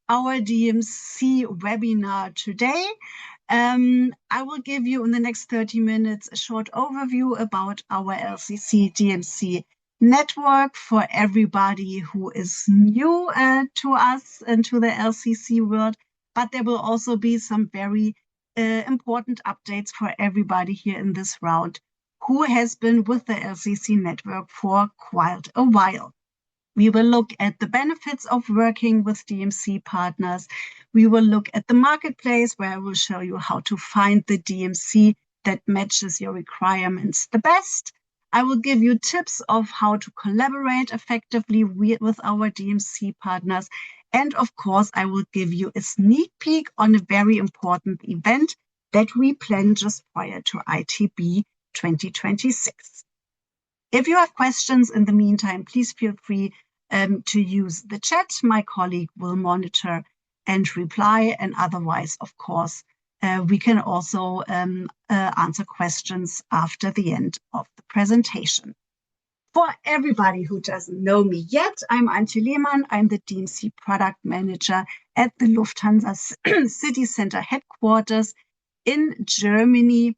our DMC webinar today. I will give you in the next 30 minutes a short overview about our LCC DMC network for everybody who is new to us and to the LCC world, but there will also be some very important updates for everybody here in this round who has been with the LCC network for quite a while. We will look at the benefits of working with DMC partners. We will look at the marketplace, where I will show you how to find the DMC that matches your requirements the best. I will give you tips of how to collaborate effectively with our DMC partners. And of course, I will give you a sneak peek on a very important event that we plan just prior to ITB 2026. If you have questions in the meantime, please feel free to use the chat. My colleague will monitor and reply. And otherwise, of course, we can also answer questions after the end of the presentation. For everybody who doesn't know me yet, I'm Antje Lehmann. I'm the DMC product manager at the Lufthansa City Center headquarters in Germany.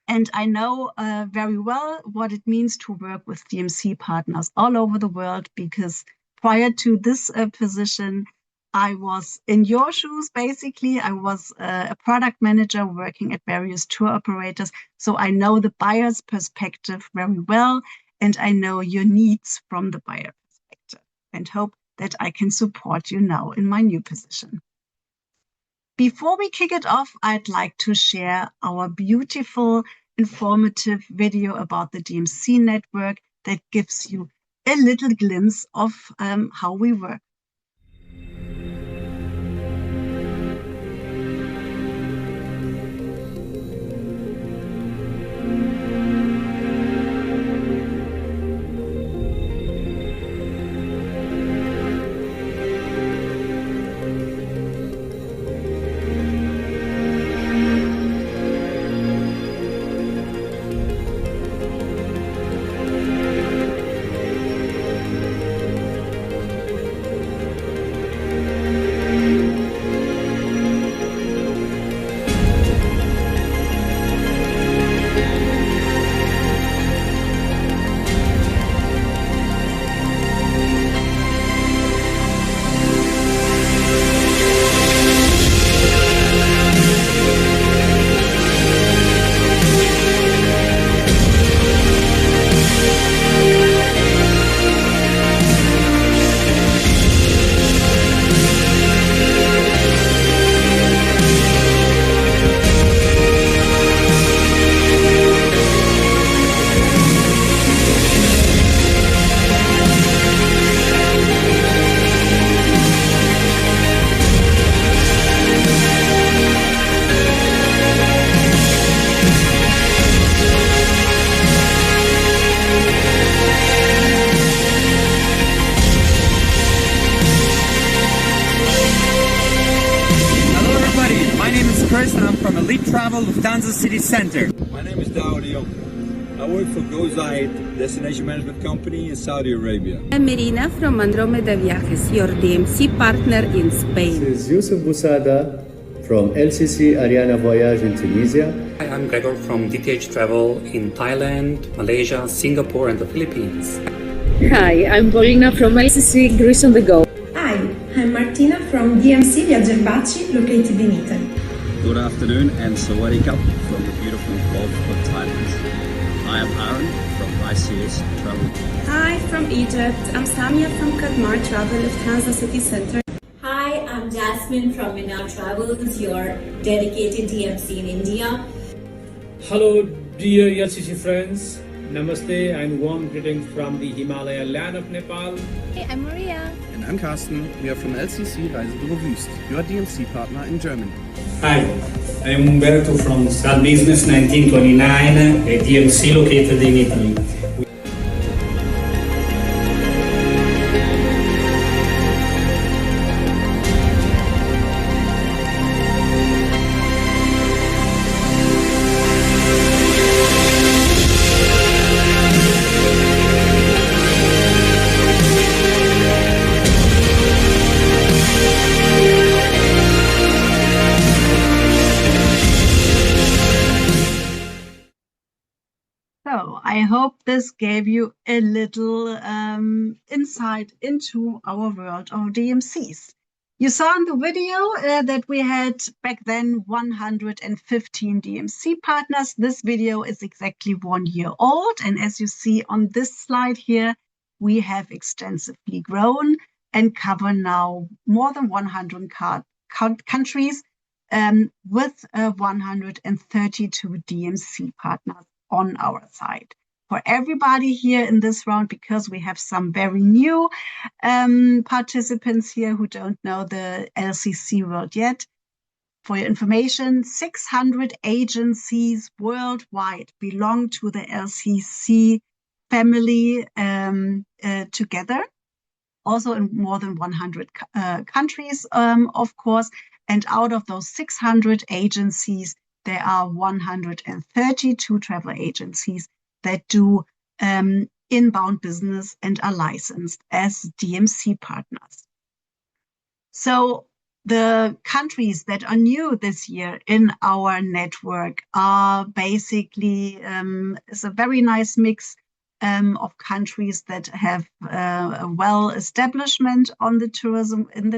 And I know very well what it means to work with DMC partners all over the world, because prior to this position, I was in your shoes, basically. I was a product manager working at various tour operators. So I know the buyer's perspective very well, and I know your needs from the buyer perspective, and hope that I can support you now in my new position. Before we kick it off, I'd like to share our beautiful, informative video about the DMC network that gives you a little glimpse of how we work. Lufthansa City Center. My name is Dario. I work for GoZaid, destination management company in Saudi Arabia. I'm Marina from Andromeda Viajes, your DMC partner in Spain. This is Yusuf Busada from LCC Ariana Voyage in Tunisia. Hi, I'm Gregor from DTH Travel in Thailand, Malaysia, Singapore and the Philippines. Hi, I'm Paulina from LCC Greece on the Go. Hi, I'm Martina from DMC Viaggiarbacci, located in Italy. Good afternoon, and Sawadee Cup from the beautiful Gulf of Thailand. I am Aaron from ICS Travel. Hi, from Egypt. I'm Samia from Kadmar Travel, Lufthansa City Center. Hi, I'm Jasmine from Minar Travels, your dedicated DMC in India. Hello, dear LCC friends. Namaste and warm greetings from the Himalaya land of Nepal. Hey, I'm Maria. And I'm Carsten. We are from LCC Reisebüro Wüst, your DMC partner in Germany. Hi, I'm Umberto from Star Business 1929, a DMC located in Italy. I hope this gave you a little insight into our world of DMCs. You saw in the video that we had back then 115 DMC partners. This video is exactly 1 year old. And as you see on this slide here, we have extensively grown and cover now more than 100 countries with 132 DMC partners on our side. For everybody here in this round, because we have some very new participants here who don't know the LCC world yet, for your information, 600 agencies worldwide belong to the LCC family together, also in more than 100 countries, of course. And out of those 600 agencies, there are 132 travel agencies that do inbound business and are licensed as DMC partners. So the countries that are new this year in our network are basically is a very nice mix of countries that have a well establishment in the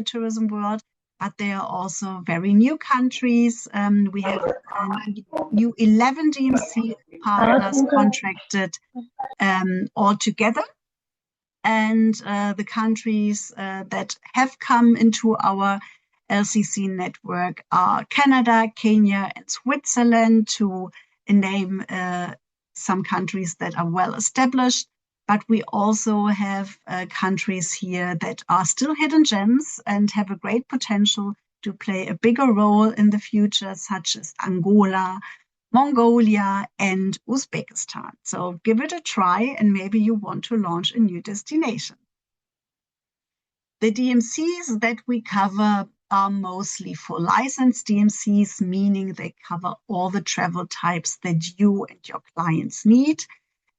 tourism world, but they are also very new countries. We have new 11 DMC partners contracted altogether. And the countries that have come into our LCC network are Canada, Kenya, and Switzerland, to name some countries that are well established. But we also have countries here that are still hidden gems and have a great potential to play a bigger role in the future, such as Angola, Mongolia, and Uzbekistan. So give it a try, and maybe you want to launch a new destination. The DMCs that we cover are mostly for licensed DMCs, meaning they cover all the travel types that you and your clients need.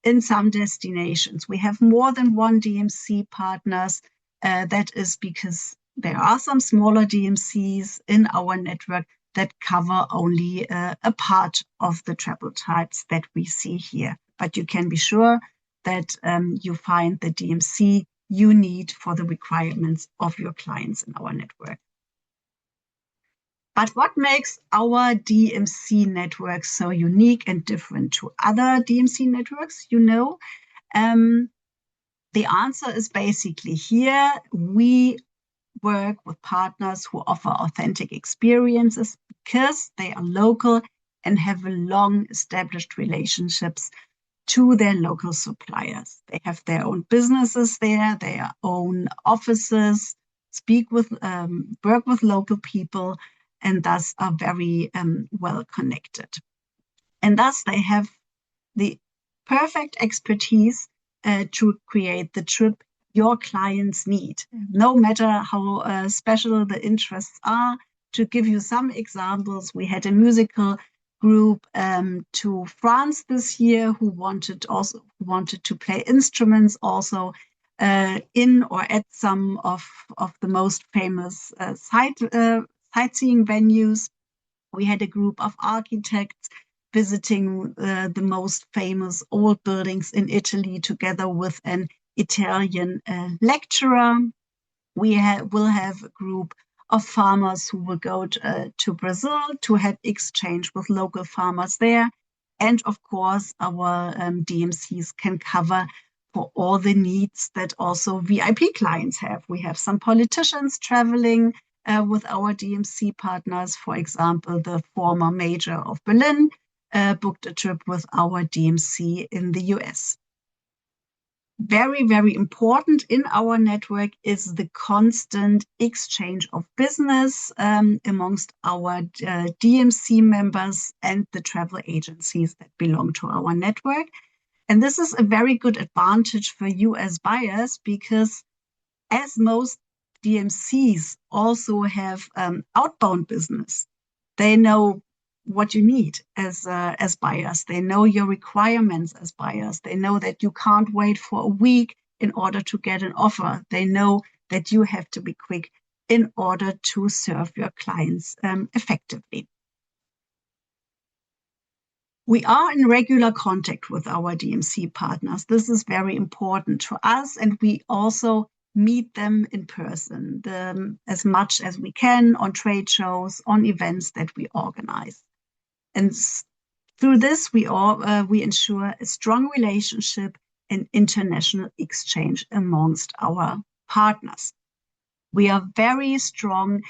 In some destinations, we have more than one DMC partners. That is because there are some smaller DMCs in our network that cover only a part of the travel types that we see here. But you can be sure that you find the DMC you need for the requirements of your clients in our network. But what makes our DMC network so unique and different to other DMC networks? The answer is basically here. We work with partners who offer authentic experiences because they are local and have long established relationships to their local suppliers. They have their own businesses there, their own offices, work with local people, and thus are very well connected. And thus they have the perfect expertise to create the trip your clients need, no matter how special the interests are. To give you some examples, we had a musical group to France this year who wanted to play instruments also in or at some of the most famous sightseeing venues. We had a group of architects visiting the most famous old buildings in Italy together with an Italian lecturer. We will have a group of farmers who will go to Brazil to have exchange with local farmers there. And of course, our DMCs can cover for all the needs that also VIP clients have. We have some politicians traveling with our DMC partners. For example, the former mayor of Berlin booked a trip with our DMC in the US. Very, very important in our network is the constant exchange of business amongst our DMC members and the travel agencies that belong to our network. And this is a very good advantage for you as buyers, because as most DMCs also have outbound business, they know what you need as buyers. They know your requirements as buyers. They know that you can't wait for a week in order to get an offer. They know that you have to be quick in order to serve your clients effectively. We are in regular contact with our DMC partners. This is very important to us, and we also meet them in person as much as we can on trade shows, on events that we organize. And through this, we ensure a strong relationship and international exchange amongst our partners. We are very strong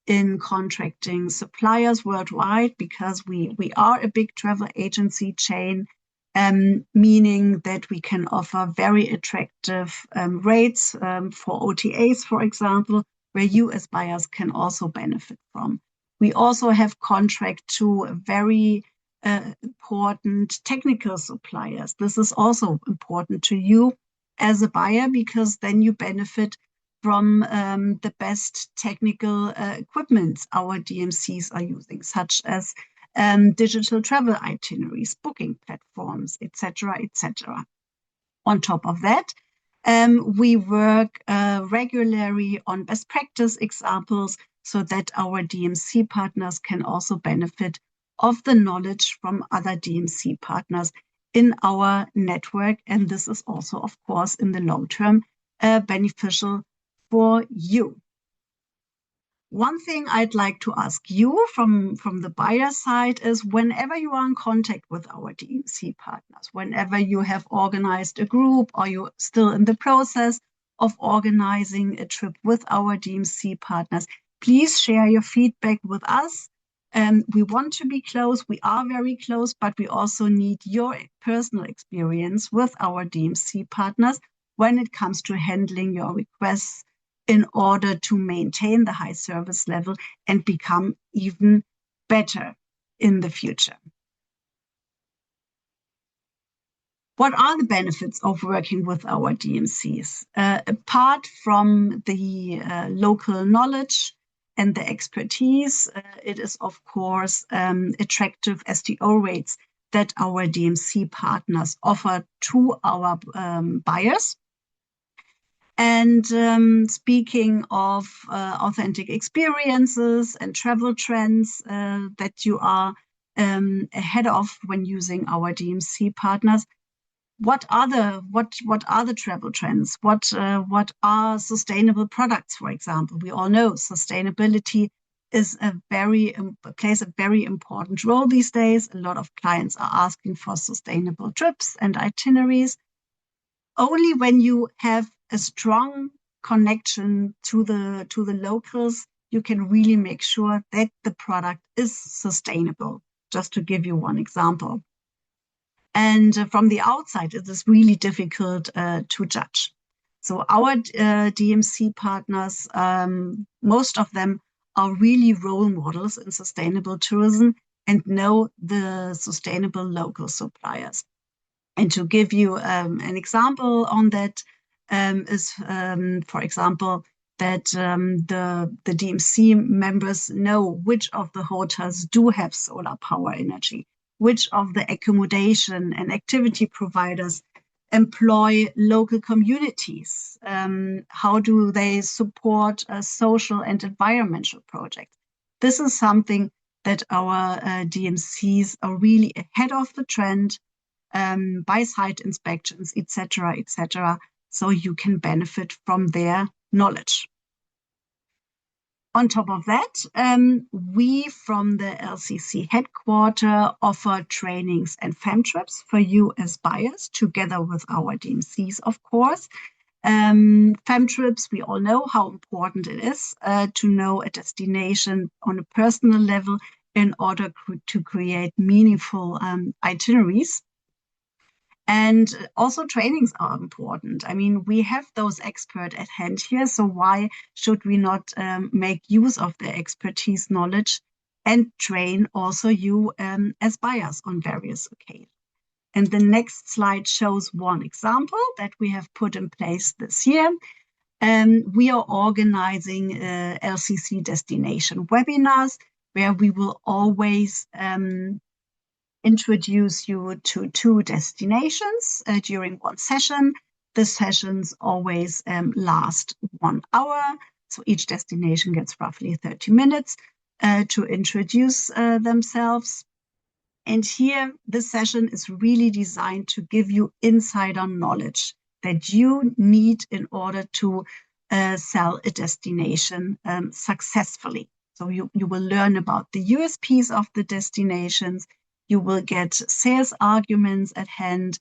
in contracting suppliers worldwide because we are a big travel agency chain, meaning that we can offer very attractive rates for OTAs, for example, where you as buyers can also benefit from. We also have contract to very important technical suppliers. This is also important to you as a buyer because then you benefit from the best technical equipment our DMCs are using, such as digital travel itineraries, booking platforms, etc., etc. On top of that, we work regularly on best practice examples so that our DMC partners can also benefit of the knowledge from other DMC partners in our network. And this is also, of course, in the long term, beneficial for you. One thing I'd like to ask you from the buyer side is whenever you are in contact with our DMC partners, whenever you have organized a group or you're still in the process of organizing a trip with our DMC partners, please share your feedback with us. We want to be close. We are very close, but we also need your personal experience with our DMC partners when it comes to handling your requests in order to maintain the high service level and become even better in the future. What are the benefits of working with our DMCs? Apart from the local knowledge and the expertise, it is, of course, attractive STO rates that our DMC partners offer to our buyers. And speaking of authentic experiences and travel trends that you are ahead of when using our DMC partners, what are the travel trends? What are sustainable products, for example? We all know sustainability is plays a very important role these days. A lot of clients are asking for sustainable trips and itineraries. Only when you have a strong connection to the locals, you can really make sure that the product is sustainable, just to give you one example. And from the outside, it is really difficult to judge. So our DMC partners, most of them are really role models in sustainable tourism and know the sustainable local suppliers. And to give you an example on that is, for example, that the DMC members know which of the hotels do have solar power energy, which of the accommodation and activity providers employ local communities, how do they support social and environmental projects. This is something that our DMCs are really ahead of the trend by site inspections, etc., etc., so you can benefit from their knowledge. On top of that, we from the LCC headquarters offer trainings and fam trips for you as buyers, together with our DMCs, of course. Fam trips, we all know how important it is to know a destination on a personal level in order to create meaningful itineraries. And also trainings are important. I mean, we have those experts at hand here, so why should we not make use of their expertise, knowledge, and train also you as buyers on various occasions? And the next slide shows one example that we have put in place this year. We are organizing LCC destination webinars where we will always introduce you to 2 destinations during one session. The sessions always last 1 hour. So each destination gets roughly 30 minutes to introduce themselves. And here, this session is really designed to give you insider knowledge that you need in order to sell a destination successfully. So you will learn about the USPs of the destinations. You will get sales arguments at hand.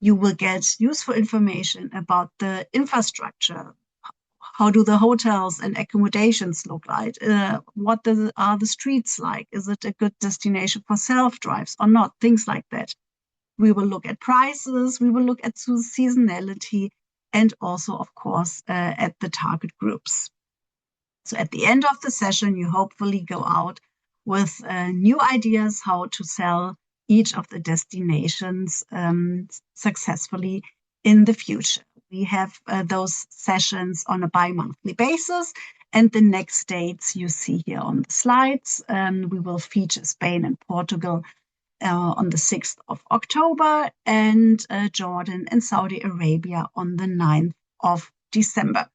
You will get useful information about the infrastructure. How do the hotels and accommodations look like? What are the streets like? Is it a good destination for self-drives or not? Things like that. We will look at prices. We will look at seasonality and also, of course, at the target groups. So at the end of the session, you hopefully go out with new ideas how to sell each of the destinations successfully in the future. We have those sessions on a bi-monthly basis, and the next dates you see here on the slides. We will feature Spain and Portugal on the 6th of October and Jordan and Saudi Arabia on the 9th of December.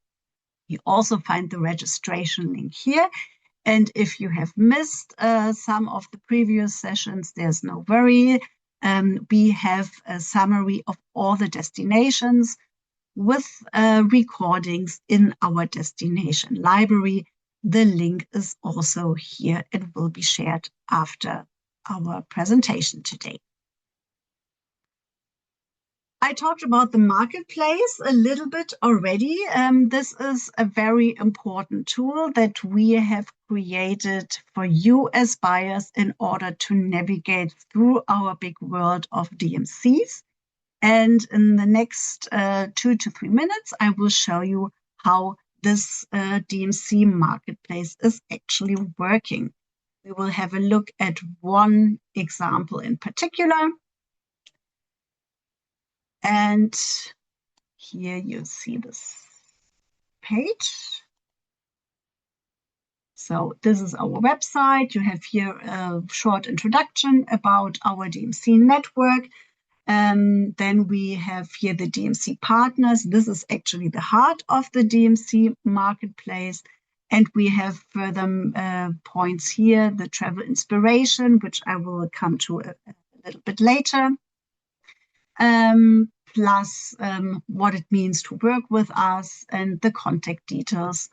You also find the registration link here. And if you have missed some of the previous sessions, there's no worry. We have a summary of all the destinations with recordings in our destination library. The link is also here. It will be shared after our presentation today. I talked about the marketplace a little bit already. This is a very important tool that we have created for you as buyers in order to navigate through our big world of DMCs. And in the next 2 to 3 minutes, I will show you how this DMC marketplace is actually working. We will have a look at one example in particular. And here you see this page. So this is our website. You have here a short introduction about our DMC network. Then we have here the DMC partners. This is actually the heart of the DMC marketplace. And we have further points here, the travel inspiration, which I will come to a little bit later. Plus what it means to work with us and the contact details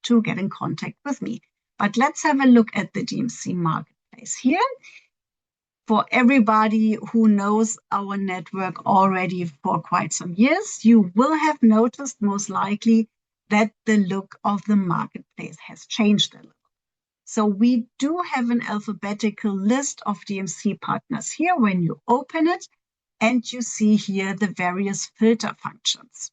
to get in contact with me. But let's have a look at the DMC marketplace here. For everybody who knows our network already for quite some years, you will have noticed most likely that the look of the marketplace has changed a little. So we do have an alphabetical list of DMC partners here when you open it, and you see here the various filter functions.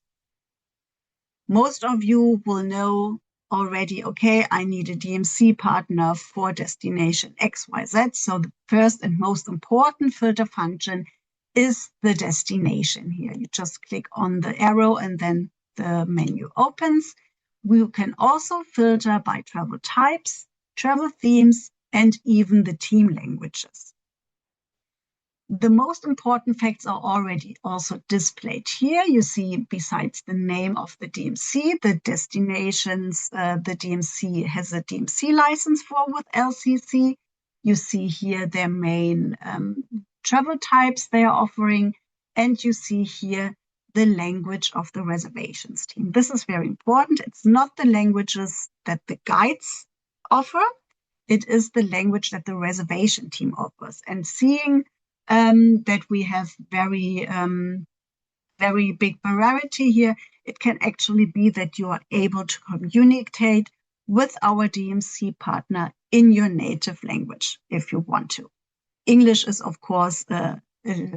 Most of you will know already, okay, I need a DMC partner for destination XYZ. So the first and most important filter function is the destination here. You just click on the arrow and then the menu opens. We can also filter by travel types, travel themes, and even the team languages. The most important facts are already also displayed here. You see, besides the name of the DMC, the destinations the DMC has a DMC license for with LCC. You see here their main travel types they are offering, and you see here the language of the reservations team. This is very important. It's not the languages that the guides offer. It is the language that the reservation team offers. And seeing that we have very big variety here, it can actually be that you are able to communicate with our DMC partner in your native language if you want to. English is, of course, a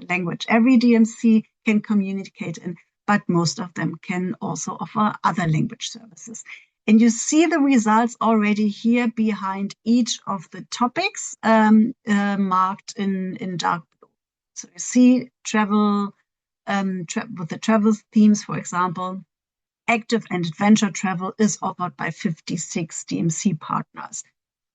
language every DMC can communicate in, but most of them can also offer other language services. And you see the results already here behind each of the topics marked in dark blue. So you see travel, with the travel themes, for example, active and adventure travel is offered by 56 DMC partners.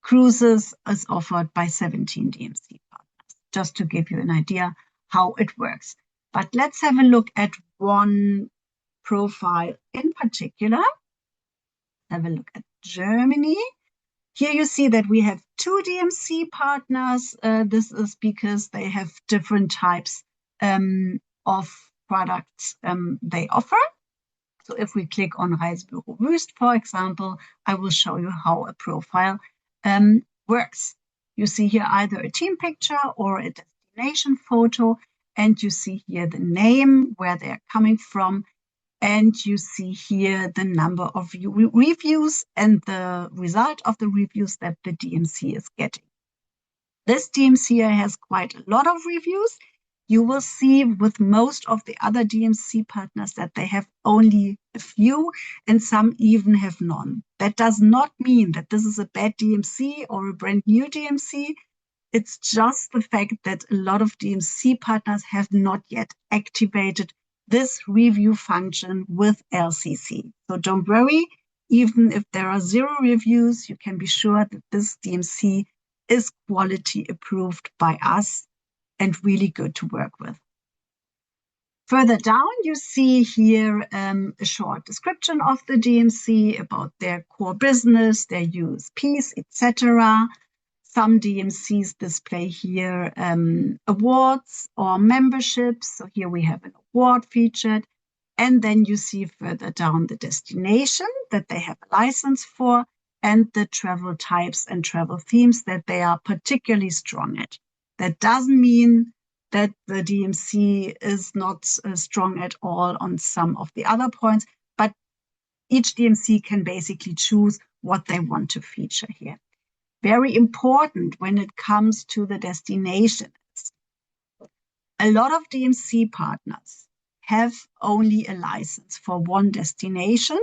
Cruises is offered by 17 DMC partners, just to give you an idea how it works. But let's have a look at one profile in particular. Have a look at Germany. Here you see that we have two DMC partners. This is because they have different types of products they offer. So if we click on Reisebüro Wüst, for example, I will show you how a profile works. You see here either a team picture or a destination photo, and you see here the name, where they're coming from, and you see here the number of reviews and the result of the reviews that the DMC is getting. This DMC has quite a lot of reviews. You will see with most of the other DMC partners that they have only a few, and some even have none. That does not mean that this is a bad DMC or a brand new DMC. It's just the fact that a lot of DMC partners have not yet activated this review function with LCC. So don't worry, even if there are 0 reviews, you can be sure that this DMC is quality approved by us and really good to work with. Further down, you see here a short description of the DMC about their core business, their USPs, etc. Some DMCs display here awards or memberships. So here we have an award featured. And then you see further down the destination that they have a license for and the travel types and travel themes that they are particularly strong at. That doesn't mean that the DMC is not strong at all on some of the other points, but each DMC can basically choose what they want to feature here. Very important when it comes to the destinations. A lot of DMC partners have only a license for one destination,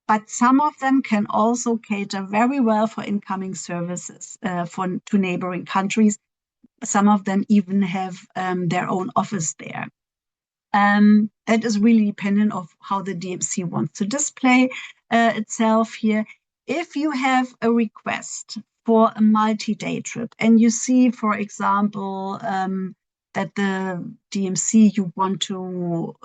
but some of them can also cater very well for incoming services to neighboring countries. Some of them even have their own office there. That is really dependent on how the DMC wants to display itself here. If you have a request for a multi-day trip and you see, for example, that the DMC you want to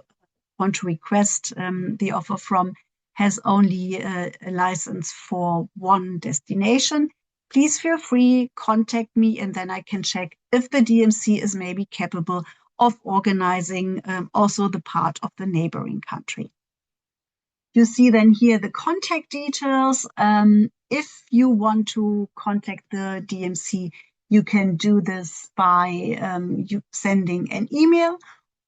request the offer from has only a license for one destination, please feel free, contact me, and then I can check if the DMC is maybe capable of organizing also the part of the neighboring country. You see then here the contact details. If you want to contact the DMC, you can do this by you sending an email,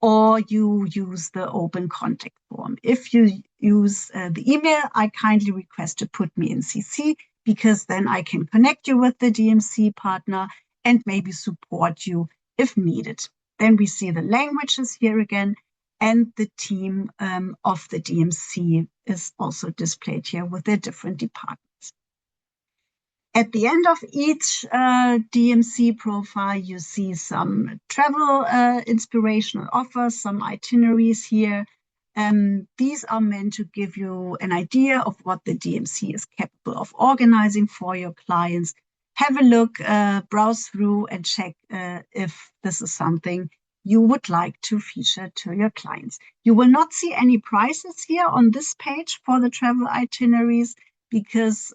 or you use the open contact form. If you use the email, I kindly request to put me in CC, because then I can connect you with the DMC partner and maybe support you if needed. Then we see the languages here again, and the team of the DMC is also displayed here with their different departments. At the end of each DMC profile, you see some travel inspirational offers, some itineraries here. These are meant to give you an idea of what the DMC is capable of organizing for your clients. Have a look, browse through, and check if this is something you would like to feature to your clients. You will not see any prices here on this page for the travel itineraries, because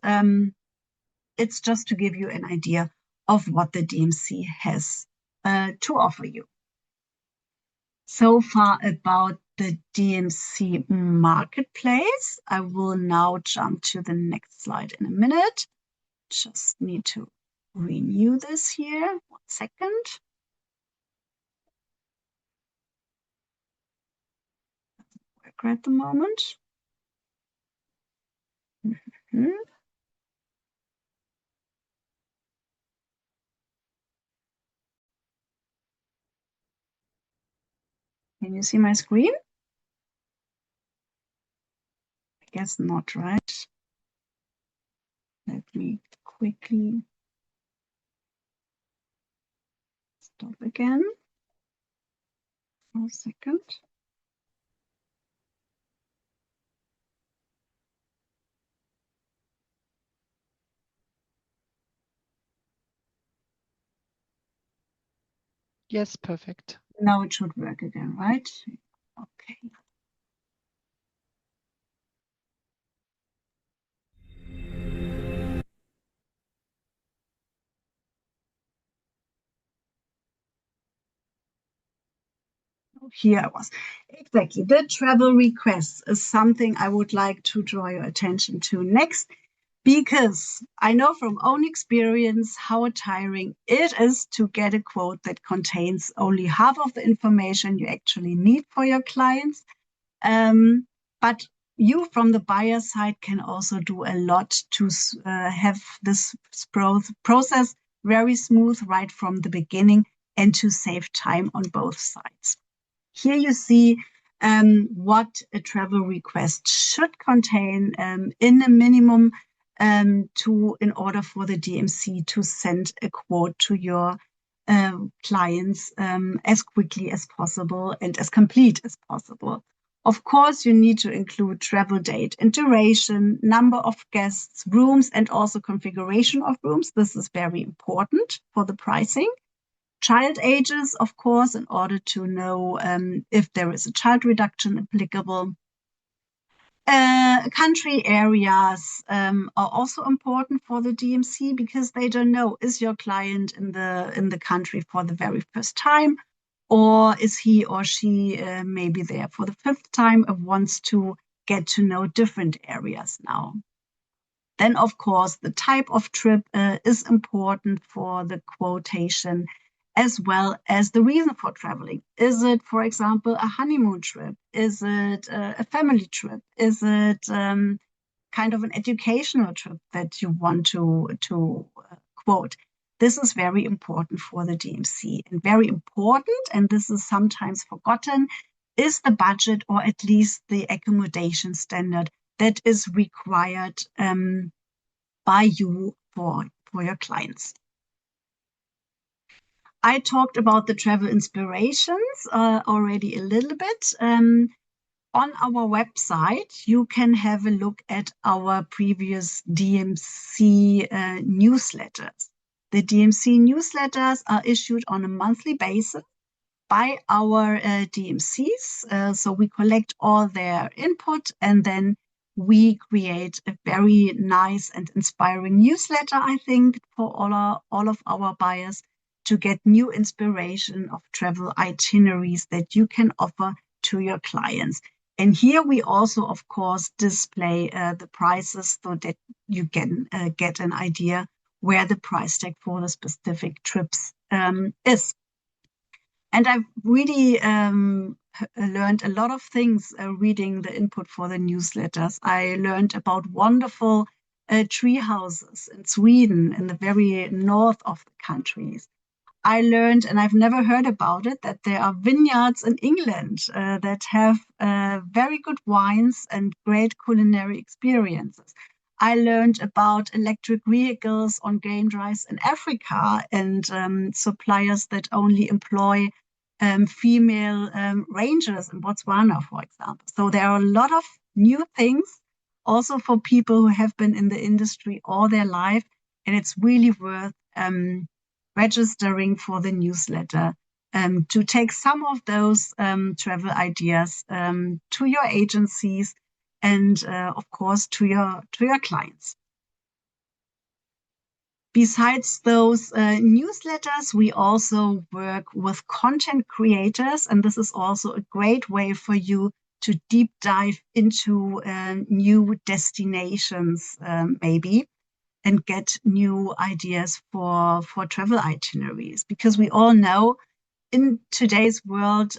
it's just to give you an idea of what the DMC has to offer you. So far about the DMC marketplace. I will now jump to the next slide in a minute. Just need to renew this here. 1 second. Doesn't work at the moment. Can you see my screen? I guess not, right? Let me quickly stop again for a second. Yes, perfect. Now it should work again, right? Okay. here I was. Exactly. The travel requests is something I would like to draw your attention to next, because I know from own experience how tiring it is to get a quote that contains only half of the information you actually need for your clients. But you from the buyer side can also do a lot to have this process very smooth right from the beginning and to save time on both sides. Here you see what a travel request should contain in a minimum in order for the DMC to send a quote to your clients as quickly as possible and as complete as possible. Of course, you need to include travel date and duration, number of guests, rooms, and also configuration of rooms. This is very important for the pricing. Child ages, of course, in order to know if there is a child reduction applicable. Country areas are also important for the DMC because they don't know, is your client in the country for the very first time, or is he or she maybe there for the fifth time and wants to get to know different areas now. Then, of course, the type of trip is important for the quotation, as well as the reason for traveling. Is it, for example, a honeymoon trip? Is it a family trip? Is it kind of an educational trip that you want to quote? This is very important for the DMC. And very important, and this is sometimes forgotten, is the budget, or at least the accommodation standard that is required by you for your clients. I talked about the travel inspirations already a little bit. On our website, you can have a look at our previous DMC newsletters. The DMC newsletters are issued on a monthly basis by our DMCs. So we collect all their input and then we create a very nice and inspiring newsletter, I think, for all of our buyers, to get new inspiration of travel itineraries that you can offer to your clients. And here we also, of course, display the prices so that you can get an idea where the price tag for the specific trips is. And I've really learned a lot of things reading the input for the newsletters. I learned about wonderful tree houses in Sweden, in the very north of the countries. I learned, and I've never heard about it, that there are vineyards in England that have very good wines and great culinary experiences. I learned about electric vehicles on game drives in Africa and suppliers that only employ female rangers in Botswana, for example. So there are a lot of new things also for people who have been in the industry all their life, and it's really worth registering for the newsletter to take some of those travel ideas to your agencies and of course to your clients. Besides those newsletters, we also work with content creators, and this is also a great way for you to deep dive into new destinations maybe, and get new ideas for travel itineraries. Because we all know in today's world,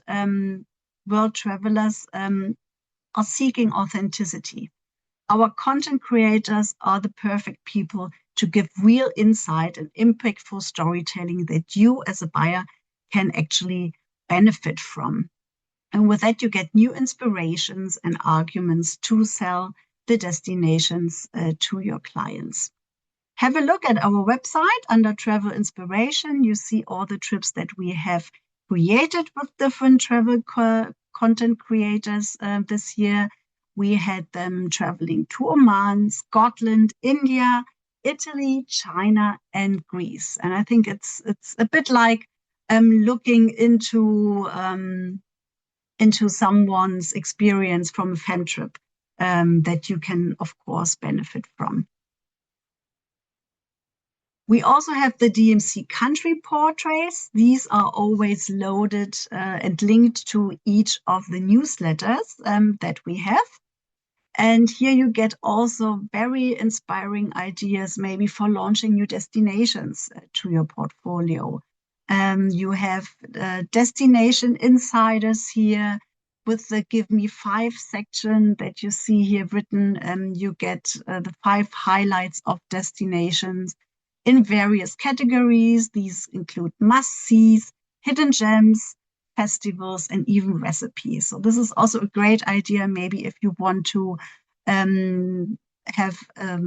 world travelers are seeking authenticity. Our content creators are the perfect people to give real insight and impactful storytelling that you as a buyer can actually benefit from. And with that, you get new inspirations and arguments to sell the destinations to your clients. Have a look at our website under Travel Inspiration. You see all the trips that we have created with different travel content creators this year. We had them traveling to Oman, Scotland, India, Italy, China, and Greece. And I think it's a bit like looking into someone's experience from a fan trip that you can, of course, benefit from. We also have the DMC country portraits. These are always loaded and linked to each of the newsletters that we have. And here you get also very inspiring ideas, maybe for launching new destinations to your portfolio. You have destination insiders here with the Give Me 5 section that you see here written. You get the 5 highlights of destinations in various categories. These include must-sees, hidden gems, festivals, and even recipes. So this is also a great idea, maybe if you want to have a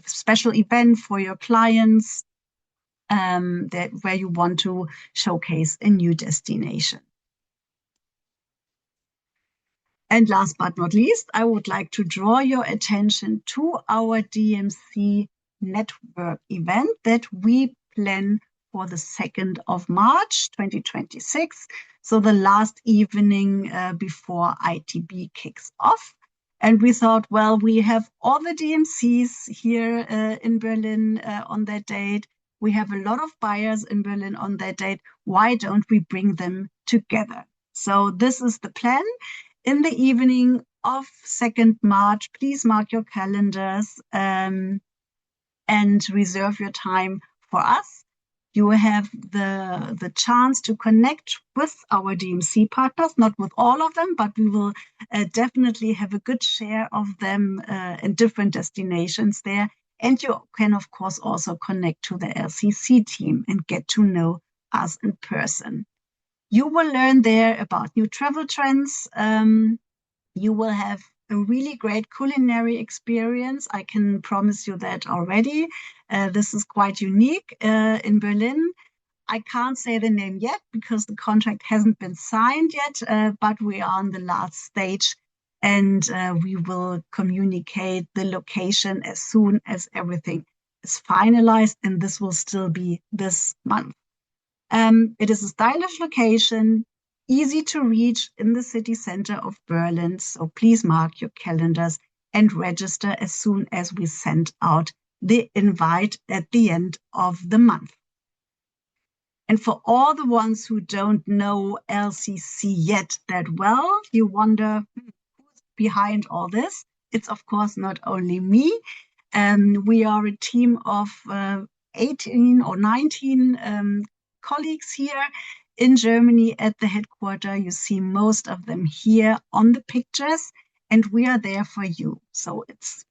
special event for your clients where you want to showcase a new destination. And last but not least, I would like to draw your attention to our DMC network event that we plan for the 2nd of March 2026. So the last evening before ITB kicks off. And we thought, well, we have all the DMCs here in Berlin on that date. We have a lot of buyers in Berlin on that date. Why don't we bring them together? So this is the plan. In the evening of 2nd March, please mark your calendars and reserve your time for us. You have the chance to connect with our DMC partners, not with all of them, but we will definitely have a good share of them in different destinations there. And you can, of course, also connect to the LCC team and get to know us in person. You will learn there about new travel trends. You will have a really great culinary experience. I can promise you that already. This is quite unique in Berlin. I can't say the name yet because the contract hasn't been signed yet, but we are on the last stage and we will communicate the location as soon as everything is finalized, and this will still be this month. It is a stylish location, easy to reach in the city center of Berlin. So please mark your calendars and register as soon as we send out the invite at the end of the month. And for all the ones who don't know LCC yet that well, you wonder who's behind all this. It's of course not only me. We are a team of 18 or 19 colleagues here in Germany at the headquarters. You see most of them here on the pictures, and we are there for you. So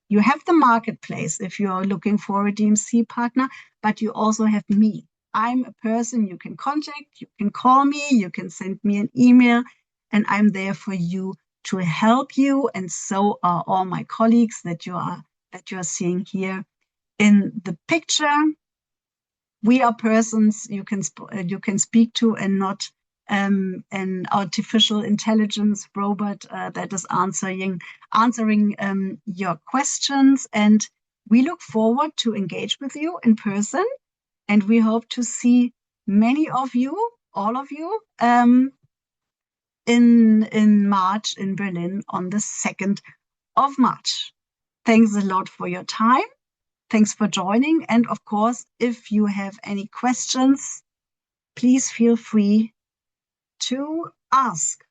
you have the marketplace if you are looking for a DMC partner, but you also have me. I'm a person you can contact, you can call me, you can send me an email, and I'm there for you to help you. And so are all my colleagues that you are seeing here in the picture. We are persons you can speak to, and not an artificial intelligence robot that is answering your questions. And we look forward to engage with you in person, and we hope to see many of you, all of you, in March in Berlin on the 2nd of March. Thanks a lot for your time. Thanks for joining. And of course, if you have any questions, please feel free to ask.